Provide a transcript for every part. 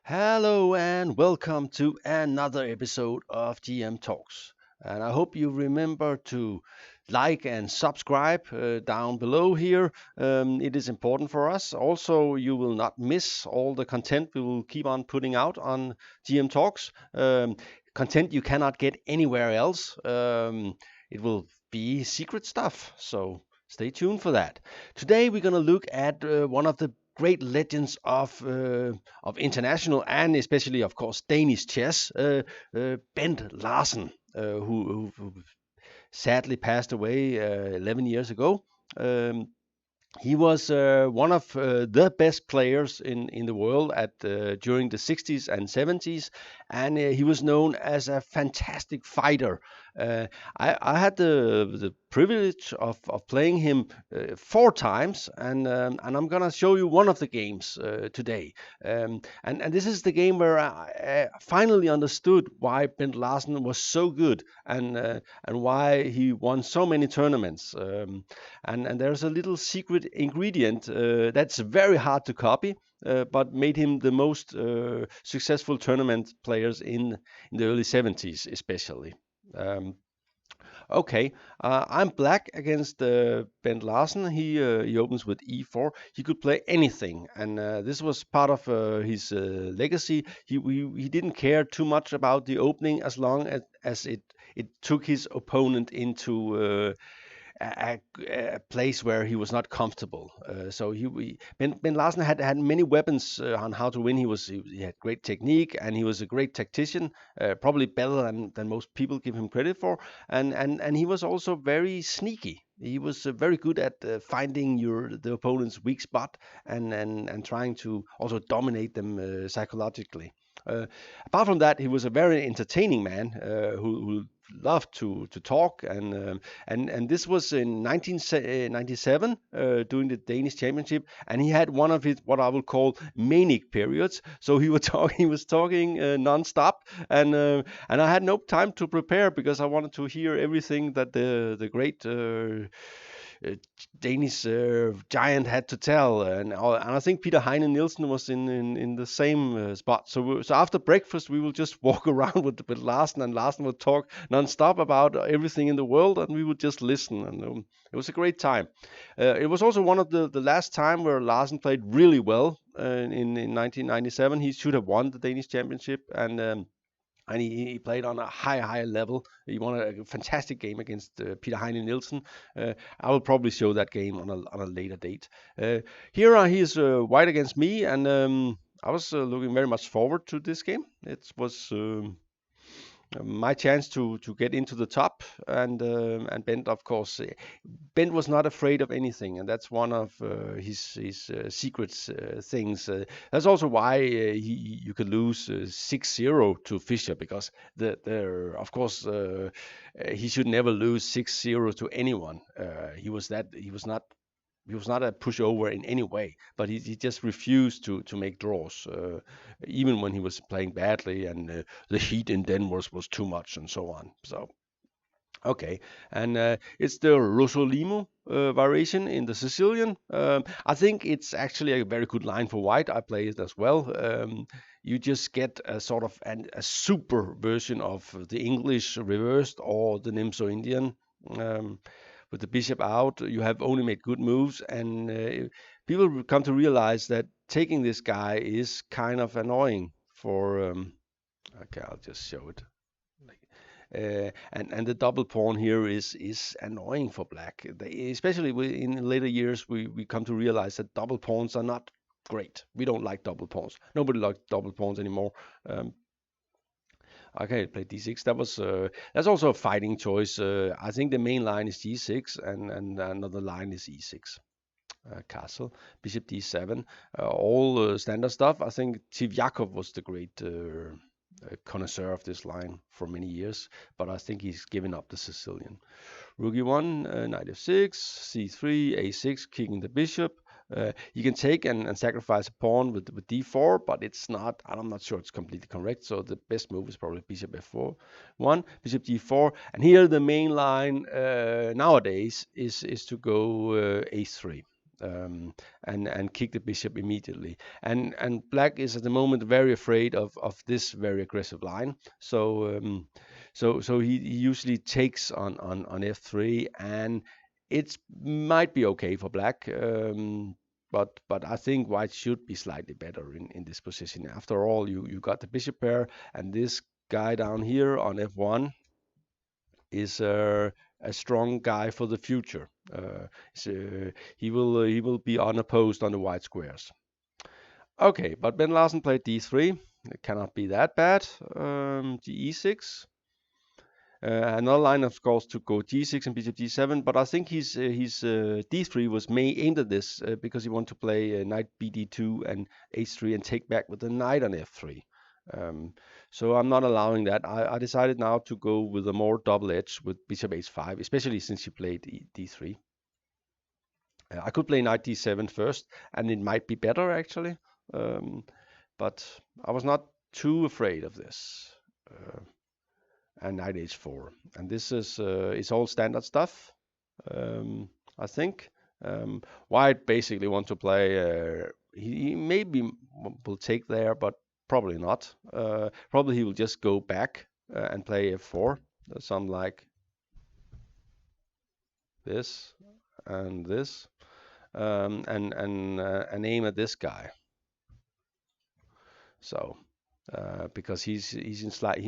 Hello and welcome to another episode of GM Talks. And I hope you remember to like and subscribe down below here. It is important for us. Also, you will not miss all the content we will keep on putting out on GM Talks. Content you cannot get anywhere else. It will be secret stuff. So stay tuned for that. Today we're going to look at one of the great legends of international and especially, of course, Danish chess, Bent Larsen, who sadly passed away 11 years ago. Um, he was one of the best players in the world at during the 60s and 70s, and he was known as a fantastic fighter. I had the privilege of playing him four times, and I'm gonna show you one of the games today. And this is the game where I finally understood why Bent Larsen was so good and why he won so many tournaments. And there's a little secret ingredient that's very hard to copy, but made him the most successful tournament players in the early 70s, especially. Um, Okay, I'm black against Bent Larsen. He opens with e4. He could play anything, and this was part of his legacy. He didn't care too much about the opening as long as it took his opponent into a place where he was not comfortable. Ben Larsen had many weapons on how to win. He had great technique and he was a great tactician, probably better than most people give him credit for. And he was also very sneaky. He was very good at finding the opponent's weak spot and trying to also dominate them psychologically. Uh, Apart from that, he was a very entertaining man who loved to talk, and this was in 1997 during the Danish Championship, and he had one of his what I will call manic periods. So he was talking non-stop, and I had no time to prepare because I wanted to hear everything that the great uh, Danish giant had to tell, and I think Peter Heine Nielsen was in the same spot. So after breakfast, we will just walk around with Larsen, and Larsen would talk non-stop about everything in the world, and we would just listen, and it was a great time. It was also one of the last time where Larsen played really well in 1997. He should have won the Danish championship, and he played on a high level. He won a fantastic game against Peter Heine Nielsen. I will probably show that game on a later date. Here he is white against me, and I was looking very much forward to this game. It was my chance to get into the top, and Bent, of course, Bent was not afraid of anything, and that's one of his secrets things. That's also why you could lose 6-0 to Fischer, because the of course he should never lose 6-0 to anyone. He was not a pushover in any way, but he just refused to make draws, even when he was playing badly and the heat in Denver was too much and so on. So okay, and it's the Russo-Limo variation in the Sicilian. I think it's actually a very good line for white. I play it as well. You just get a sort of a super version of the English reversed or the Nimzo Indian. With the bishop out, you have only made good moves, and people will come to realize that taking this guy is kind of annoying for. Okay, I'll just show it. And the double pawn here is annoying for black. Especially in later years, we come to realize that double pawns are not great. We don't like double pawns. Nobody likes double pawns anymore. Um, okay, play d6. That's also a fighting choice. I think the main line is g6, and another line is e6. Castle, bishop d7, all standard stuff. I think Tiv Jakob was the great connoisseur of this line for many years, but I think he's given up the Sicilian. Rook e1, knight f6, c3, a6, kicking the bishop. You can take and sacrifice a pawn with d4, but it's not. I'm not sure it's completely correct. So the best move is probably bishop f4, one bishop d4, and here the main line nowadays is to go a3. and kick the bishop immediately. And black is at the moment very afraid of this very aggressive line. So he usually takes on f3, and it might be okay for black. But I think white should be slightly better in this position. After all, you got the bishop pair, and this guy down here on f1 is a strong guy for the future. So he will be unopposed on the white squares. Okay, but Ben Larsen played d3. It cannot be that bad. E6. Another line, of course, to go g6 and bishop d7, but I think his d3 was aimed at this because he wanted to play knight bd2 and h3 and take back with the knight on f3. So I'm not allowing that. I decided now to go with a more double edge with bishop h5, especially since he played d3. I could play knight d7 first, and it might be better actually, but I was not too afraid of this. And knight h4, and this is it's all standard stuff. I think white basically want to play. He maybe will take there, but probably not. Probably he will just go back and play f4, something like this and this, and aim at this guy. So because he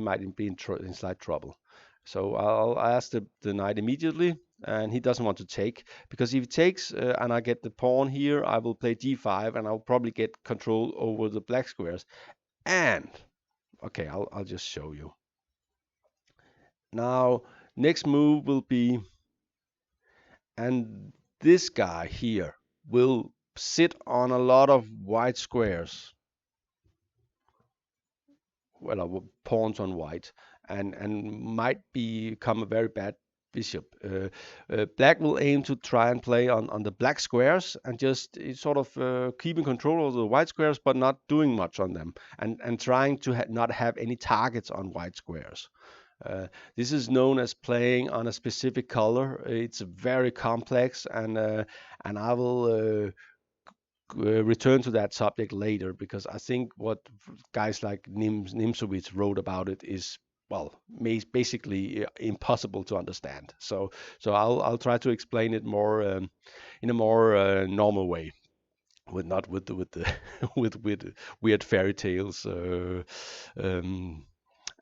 might be in slight trouble. So I'll ask the knight immediately, and he doesn't want to take, because if he takes and I get the pawn here, I will play d5, and I'll probably get control over the black squares. And okay, I'll just show you. Now, next move will be, and this guy here will sit on a lot of white squares. Well, pawns on white, and might become a very bad bishop. Black will aim to try and play on the black squares and just sort of keeping control of the white squares, but not doing much on them, and trying to not have any targets on white squares. This is known as playing on a specific color. It's very complex, and I will return to that subject later, because I think what guys like Nimzowitsch wrote about it is, well, basically impossible to understand. So I'll try to explain it more in a more normal way, not with the with weird fairy tales,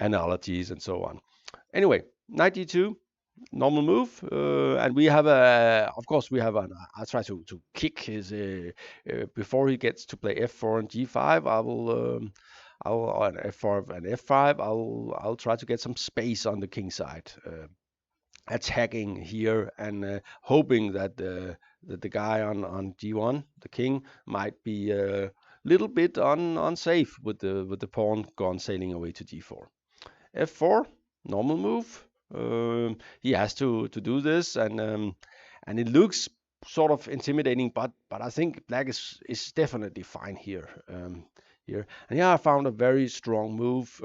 analogies, and so on. Anyway, knight d2. Normal move, and we have of course we have I try to kick his before he gets to play f4 and g5. I'll on f4 and f5. I'll try to get some space on the king side, attacking here, and hoping that the guy on g1, the king, might be a little bit unsafe with the pawn gone sailing away to g4. f4, normal move. He has to do this, and it looks sort of intimidating, but I think black is definitely fine here. Here, and yeah, I found a very strong move.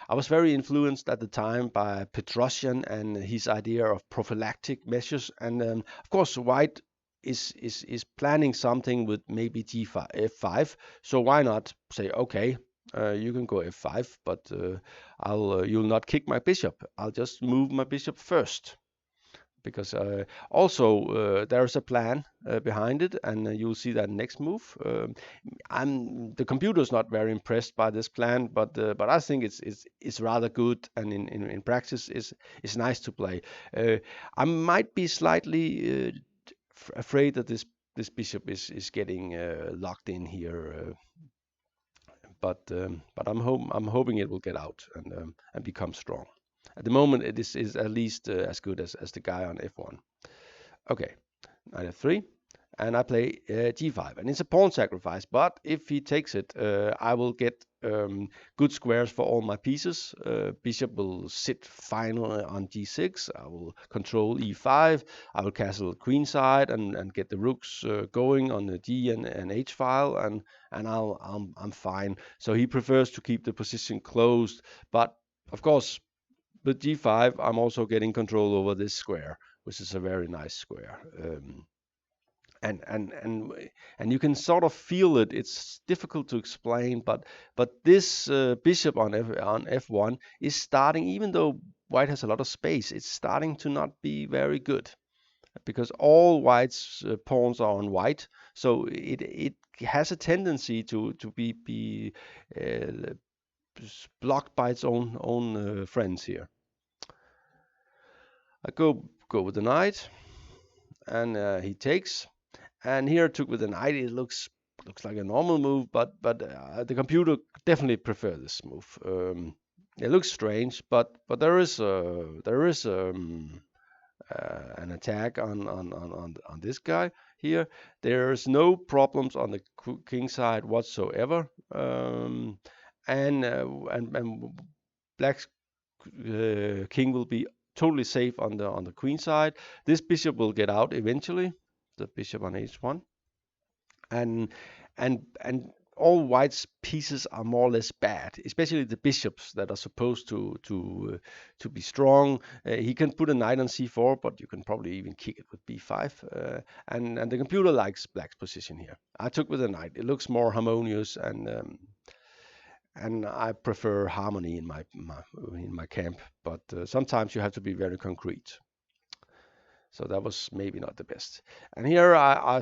I was very influenced at the time by Petrosian and his idea of prophylactic measures, and of course white is planning something with maybe g5 f5. So why not say, okay, you can go f5, but you'll not kick my bishop. I'll just move my bishop first, because also there's a plan behind it, and you'll see that next move. The computer's not very impressed by this plan, but I think it's rather good, and in practice it's nice to play. I might be slightly afraid that this bishop is getting locked in here. But I'm hoping it will get out and become strong. At the moment, it is at least as good as the guy on f1. Okay, knight f3, and I play g5, and it's a pawn sacrifice. But if he takes it, I will get good squares for all my pieces. Bishop will sit fine on g6. I will control e5. I will castle queenside and get the rooks going on the d and h file, and I'm fine. So he prefers to keep the position closed, but of course with g5 I'm also getting control over this square, which is a very nice square. and you can sort of feel it. It's difficult to explain, but this bishop on f1 is starting, even though white has a lot of space, it's starting to not be very good because all white's pawns are on white, so it has a tendency to be uh, blocked by its own friends here. I go with the knight, and he takes. And here I took with the knight. It looks like a normal move, but the computer definitely prefer this move. It looks strange, but there is an attack on this guy here. There's no problems on the king side whatsoever, and black's king will be totally safe on the queen side. This bishop will get out eventually, the bishop on h1, and and all white's pieces are more or less bad, especially the bishops that are supposed to be strong. He can put a knight on c4, but you can probably even kick it with b5. And the computer likes black's position here. I took with a knight. It looks more harmonious, and I prefer harmony in my camp. But sometimes you have to be very concrete. So that was maybe not the best. And here I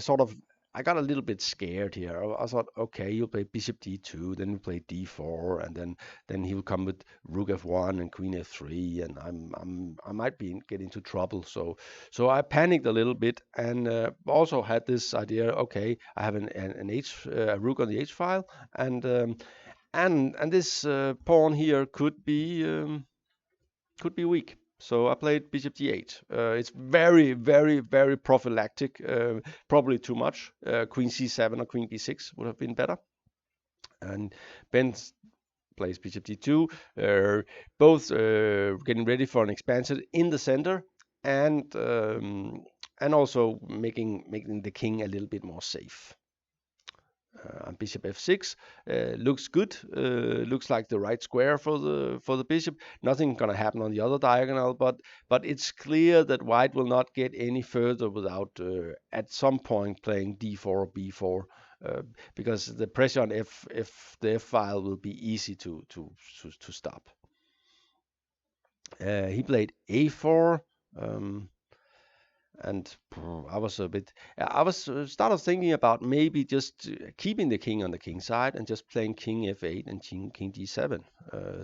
got a little bit scared here. I thought, okay, you'll play bishop d2, then you play d4, and then he'll come with rook f1 and queen f3, and I might get into trouble. So I panicked a little bit, and also had this idea. Okay, I have a rook on the h file, and this pawn here could be weak. So I played bishop d8. It's very, very, very prophylactic. Probably too much. Queen c7 or queen b6 would have been better. And Ben plays bishop d2. Both getting ready for an expansion in the center, and also making the king a little bit more safe. And bishop f6 looks good. Looks like the right square for the bishop. Nothing gonna happen on the other diagonal, but it's clear that white will not get any further without at some point playing d4 or b4, because the pressure on the f file will be easy to stop. He played a4. And I was started thinking about maybe just keeping the king on the king side and just playing king f8 and king d7.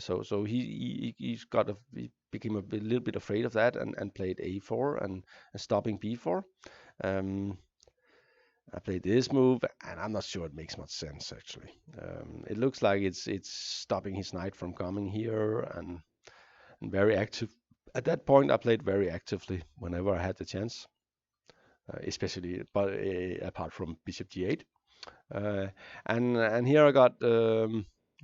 So he became a little bit afraid of that, and played a4 and stopping b4. I played this move, and I'm not sure it makes much sense actually. It looks like it's stopping his knight from coming here, and very active. At that point, I played very actively whenever I had the chance, especially, but apart from bishop g8. And here I got a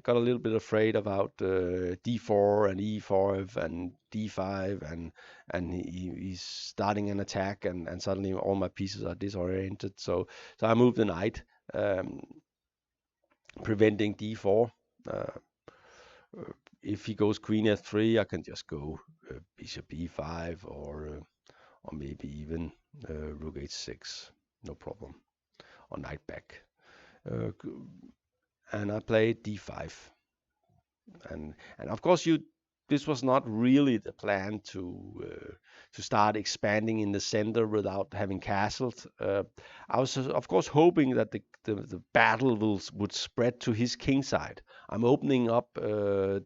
little bit afraid about d4 and e5 and d5, and he's starting an attack, and suddenly all my pieces are disoriented. So I moved the knight, preventing d4. If he goes queen f3, I can just go bishop e5, or maybe even rook h6, no problem, or knight back. And I played d5, and of course this was not really the plan to start expanding in the center without having castles. I was of course hoping that the battle would spread to his king side. I'm opening up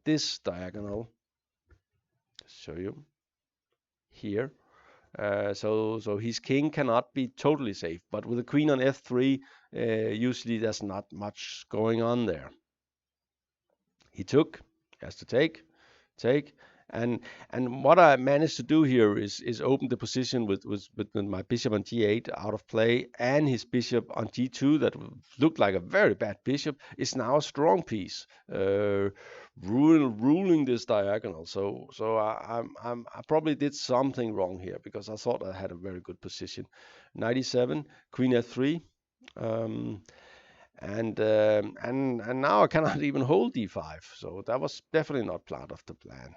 this diagonal. Show you here. So his king cannot be totally safe, but with the queen on f3, usually there's not much going on there. He has to take, and what I managed to do here is open the position with my bishop on g8 out of play, and his bishop on g2 that looked like a very bad bishop is now a strong piece, ruling this diagonal. So I probably did something wrong here, because I thought I had a very good position. Knight e7, queen f3. And now I cannot even hold d5, so that was definitely not part of the plan.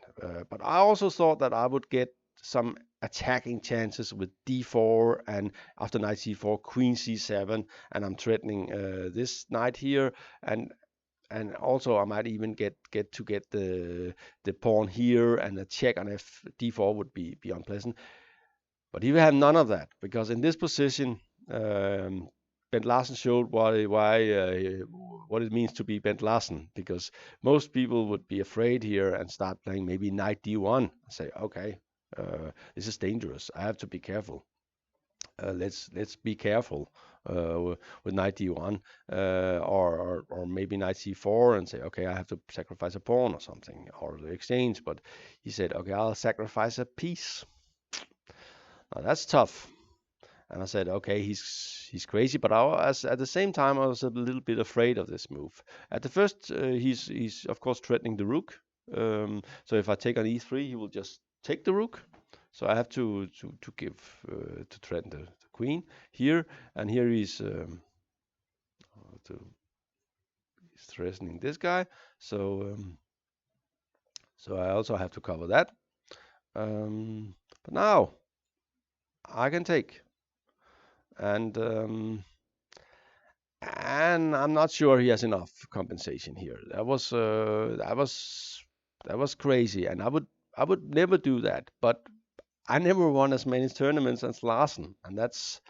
But I also thought that I would get some attacking chances with d4, and after knight c4, queen c7, and I'm threatening this knight here, and also I might even get the pawn here, and a check on f d4 would be unpleasant. But he will have none of that, because in this position, Bent Larsen showed what it means to be Bent Larsen, because most people would be afraid here and start playing maybe knight d1 and say, okay, this is dangerous. I have to be careful. Let's be careful with knight d1, or maybe knight c4, and say, okay, I have to sacrifice a pawn or something, or the exchange. But he said, okay, I'll sacrifice a piece. Now that's tough. And I said, okay, he's crazy, but at the same time, I was a little bit afraid of this move. At the first, he's of course threatening the rook. So if I take on e3, he will just take the rook. So I have to threaten the queen here, and here he's threatening this guy. So I also have to cover that. But now I can take. And I'm not sure he has enough compensation here. That was crazy, and I would never do that. But I never won as many tournaments as Larsen, and that's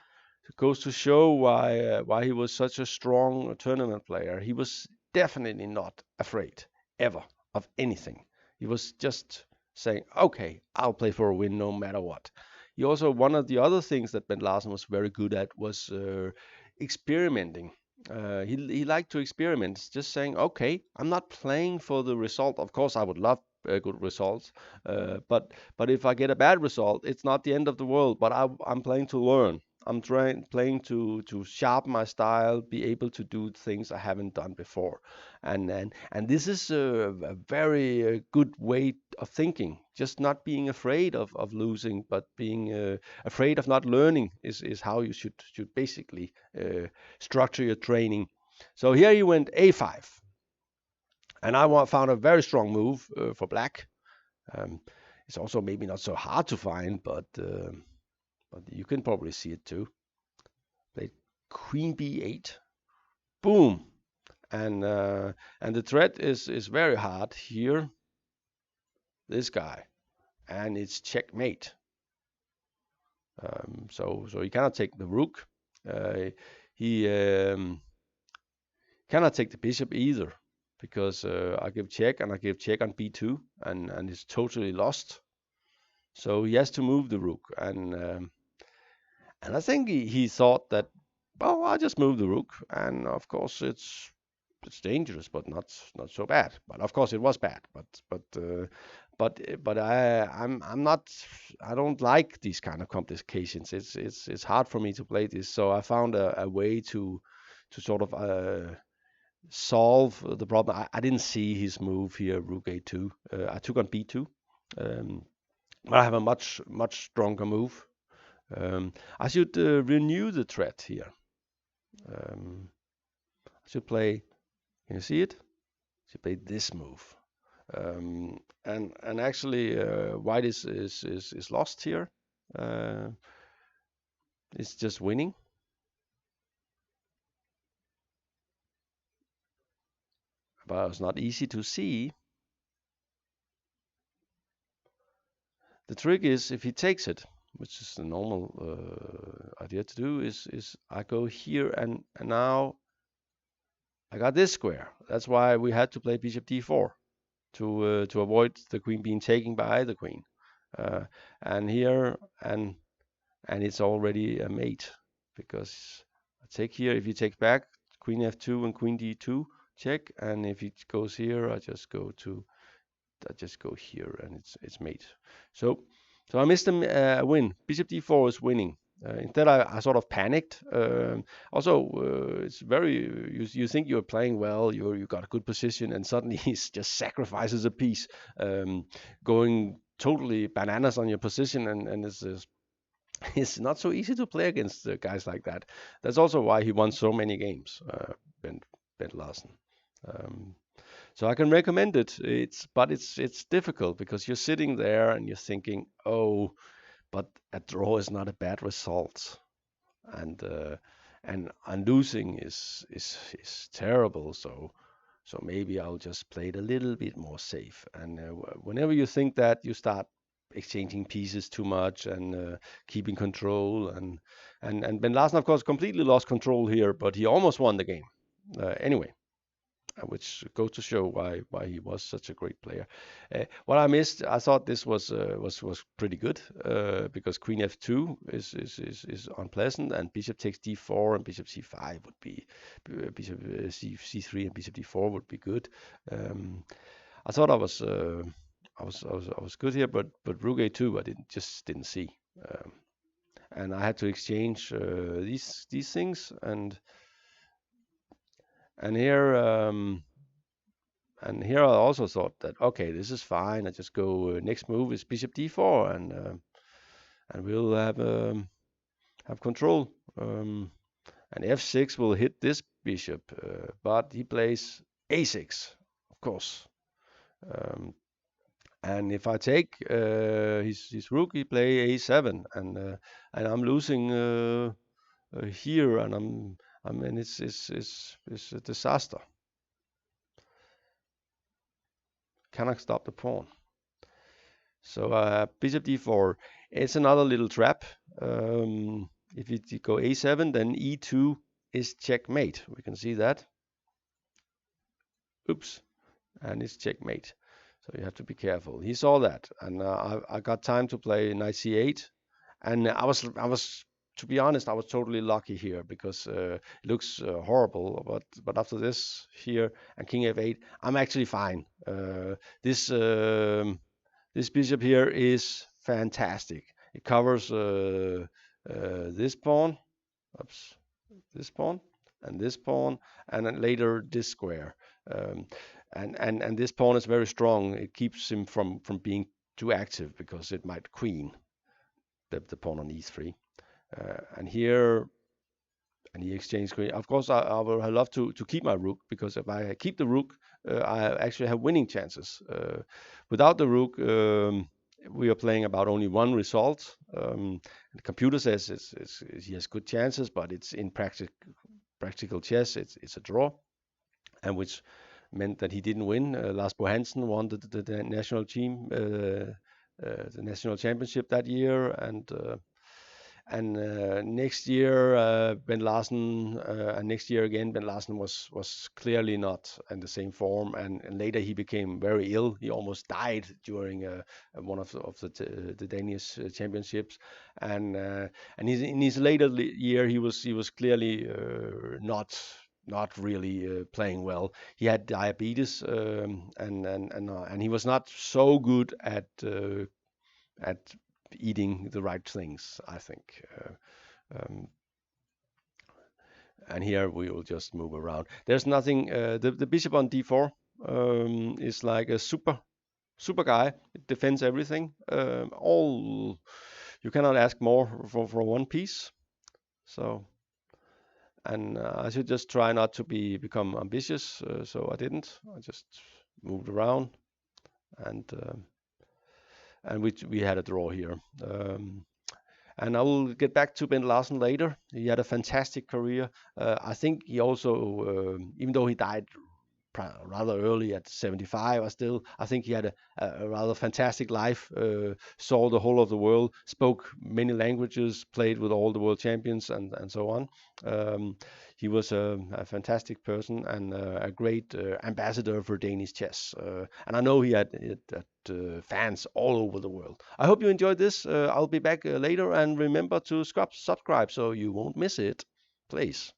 goes to show why he was such a strong tournament player. He was definitely not afraid ever of anything. He was just saying, "Okay, I'll play for a win no matter what." He also, one of the other things that Bent Larsen was very good at was experimenting. He liked to experiment, just saying, "Okay, I'm not playing for the result. Of course, I would love good results, but if I get a bad result, it's not the end of the world. But I'm playing to learn. I'm playing to sharpen my style, be able to do things I haven't done before, and this is a very good way of thinking. Just not being afraid of losing, but being afraid of not learning is how you should basically structure your training. So here he went a5, and I found a very strong move for black. It's also maybe not so hard to find, but you can probably see it too. Played queen b8, boom, and the threat is very hard here. This guy, and it's checkmate. So he cannot take the rook. He cannot take the bishop either, because I give check and I give check on b2, and it's totally lost. So he has to move the rook, and I think he thought that, well, I'll just move the rook, and of course it's dangerous, but not so bad. But of course it was bad. But I'm not. I don't like these kind of complications. It's hard for me to play this. So I found a way to sort of solve the problem. I didn't see his move here, rook a2. I took on b2. But I have a much stronger move. I should renew the threat here. I should play. Can you see it? I should play this move. And actually, white is lost here. It's just winning. But it's not easy to see. The trick is, if he takes it, which is the normal idea to do, is I go here, and now I got this square. That's why we had to play bishop d4 to avoid the queen being taken by the queen. And here, and it's already a mate, because I take here. If he takes back, queen f2 and queen d2 check, and if it goes here, I just go here, and it's mate. So I missed a win. Bishop d4 is winning. Instead, I sort of panicked. It's very, you think you're playing well, you got a good position, and suddenly he just sacrifices a piece, going totally bananas on your position, and it's not so easy to play against guys like that. That's also why he won so many games, Bent Larsen. So I can recommend it. It's difficult because you're sitting there and you're thinking, oh, but a draw is not a bad result, and and losing is terrible. So maybe I'll just play it a little bit more safe. And whenever you think that, you start exchanging pieces too much and keeping control. And Ben Larsen, of course, completely lost control here, but he almost won the game. Anyway, which goes to show why he was such a great player. What I missed, I thought this was pretty good because Queen F2 is unpleasant, and Bishop takes D4 and Bishop C5 would be Bishop C3 and Bishop D4 would be good. I thought I was good here, but Rook A2 I didn't see, and I had to exchange these things and here. And here I also thought that okay, this is fine. I just go next move is Bishop D4, and we'll have control. And F6 will hit this bishop, but he plays A6, of course. And if I take his rook, he play A7, and I'm losing here, and I mean it's a disaster. Cannot stop the pawn. So bishop d4, it's another little trap. If you go a7, then e2 is checkmate. We can see that. Oops, and it's checkmate. So you have to be careful. He saw that, and I got time to play knight c8, and I was to be honest, I was totally lucky here because it looks horrible, but after this here and king f8, I'm actually fine. This bishop here is fantastic. It covers this pawn, oops, this pawn, and this pawn, and then later this square. Um, and this pawn is very strong. It keeps him from being too active because it might queen the pawn on e3. And here, and he exchanged queen. Of course, I would love to keep my rook because if I keep the rook, I actually have winning chances. Without the rook, we are playing about only one result. The computer says he has good chances, but it's in practical chess, it's a draw, and which meant that he didn't win. Lars Bo Hansen won the national team, the national championship that year, and next year Ben Larsen, and next year again Ben Larsen was clearly not in the same form, and later he became very ill. He almost died during one of the Danish championships, and in his later year he was clearly not really playing well. He had diabetes, and he was not so good at eating the right things, I think. And here we will just move around. There's nothing. The bishop on d4 is like a super guy. It defends everything. All you cannot ask more for one piece. So, and I should just try not to become ambitious. So I didn't. I just moved around, and we had a draw here. And I will get back to Ben Larsen later. He had a fantastic career. I think he also, even though he died rather early at 75, I think he had a rather fantastic life. Saw the whole of the world, spoke many languages, played with all the world champions, and so on. He was a fantastic person and a great ambassador for Danish chess. And I know he had fans all over the world. I hope you enjoyed this. I'll be back later, and remember to subscribe so you won't miss it, please.